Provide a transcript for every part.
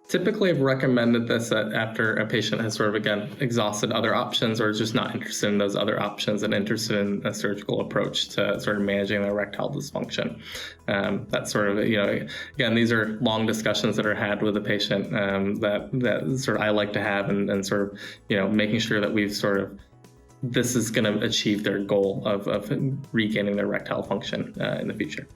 Typically, I've recommended this after a patient has sort of, again, exhausted other options or is just not interested in those other options and interested in a surgical approach to sort of managing their erectile dysfunction. That's sort of, again, these are long discussions that are had with the patient that sort of I like to have and sort of, making sure that we've sort of, this is going to achieve their goal of regaining their erectile function in the future.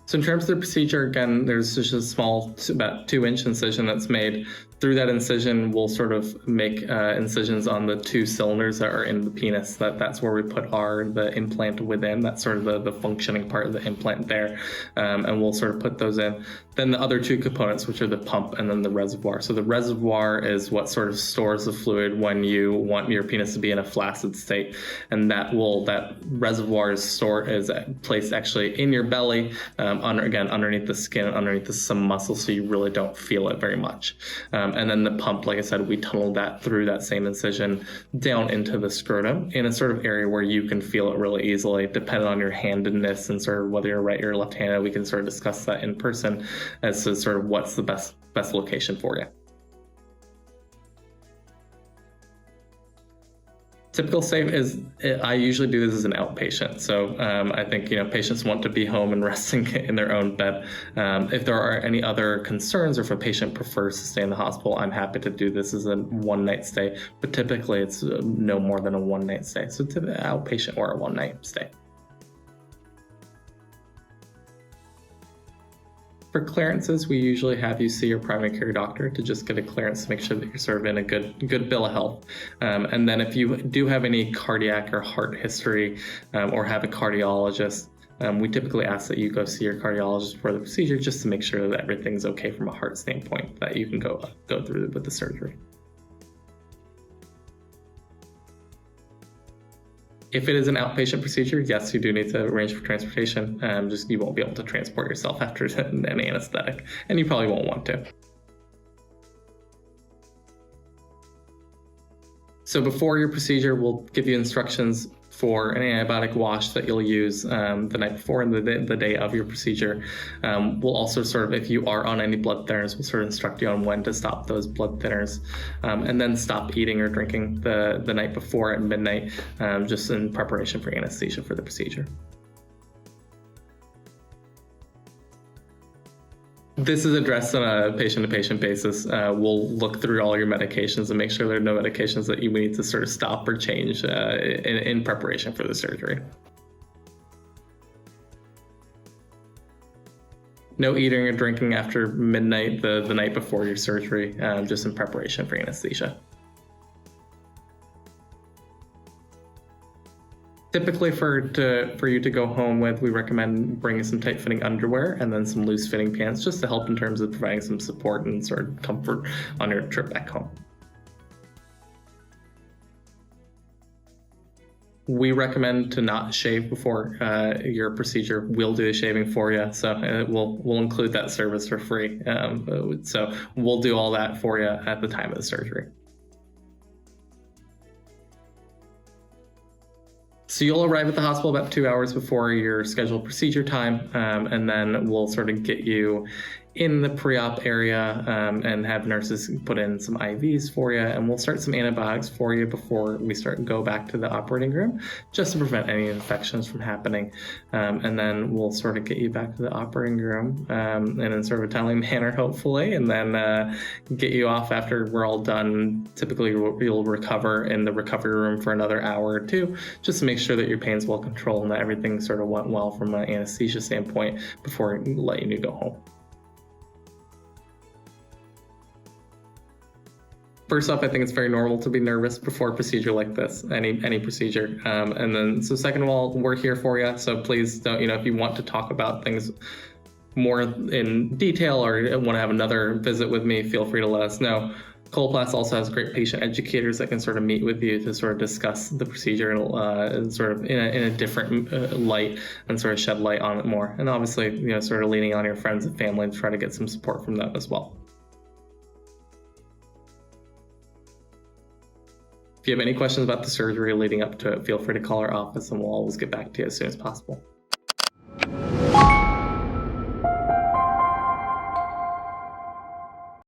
So in terms of the procedure, again, there's just a small, about 2-inch incision that's made. Through that incision, we'll sort of make incisions on the 2 cylinders that are in the penis. That's where we put the implant within. That's sort of the functioning part of the implant there. And we'll sort of put those in. Then the other 2 components, which are the pump and then the reservoir. So the reservoir is what sort of stores the fluid when you want your penis to be in a flaccid state. And that reservoir is placed actually in your belly, underneath the skin, underneath some muscle, so you really don't feel it very much. And then the pump, like I said, we tunnel that through that same incision down into the scrotum in a sort of area where you can feel it really easily, depending on your handedness and sort of whether you're right or left-handed. We can sort of discuss that in person as to sort of what's the best location for you. Typical safe is, I usually do this as an outpatient. So I think, patients want to be home and resting in their own bed. If there are any other concerns or if a patient prefers to stay in the hospital, I'm happy to do this as a one-night stay, but typically it's no more than a one-night stay. So to the outpatient or a one-night stay. For clearances, we usually have you see your primary care doctor to just get a clearance to make sure that you're sort of in a good bill of health. And then if you do have any cardiac or heart history or have a cardiologist, we typically ask that you go see your cardiologist for the procedure just to make sure that everything's okay from a heart standpoint, that you can go through with the surgery. If it is an outpatient procedure, yes, you do need to arrange for transportation. Just you won't be able to transport yourself after an anesthetic, and you probably won't want to. So before your procedure, we'll give you instructions for an antibiotic wash that you'll use the night before and the day of your procedure. We'll also sort of, if you are on any blood thinners, we'll sort of instruct you on when to stop those blood thinners, and then stop eating or drinking the night before at midnight, just in preparation for anesthesia for the procedure. This is addressed on a patient-to-patient basis. We'll look through all your medications and make sure there are no medications that you need to sort of stop or change in preparation for the surgery. No eating or drinking after midnight the night before your surgery, just in preparation for anesthesia. Typically, for you to go home with, we recommend bringing some tight-fitting underwear and then some loose-fitting pants, just to help in terms of providing some support and sort of comfort on your trip back home. We recommend to not shave before your procedure. We'll do the shaving for you, so we'll include that service for free. So we'll do all that for you at the time of the surgery. So you'll arrive at the hospital about 2 hours before your scheduled procedure time, and then we'll sort of get you in the pre-op area and have nurses put in some IVs for you, and we'll start some antibiotics for you before we go back to the operating room, just to prevent any infections from happening. And then we'll sort of get you back to the operating room in sort of a timely manner, hopefully, and then get you off after we're all done. Typically, you'll recover in the recovery room for another hour or 2, just to make sure that your pain's well controlled and that everything sort of went well from an anesthesia standpoint before letting you go home. First off, I think it's very normal to be nervous before a procedure like this, any procedure. And then, so second of all, we're here for you. So please don't, if you want to talk about things more in detail or want to have another visit with me, feel free to let us know. Coloplast also has great patient educators that can sort of meet with you to sort of discuss the procedure and sort of in a different light and sort of shed light on it more. And obviously, sort of leaning on your friends and family to try to get some support from them as well. If you have any questions about the surgery leading up to it, feel free to call our office and we'll always get back to you as soon as possible.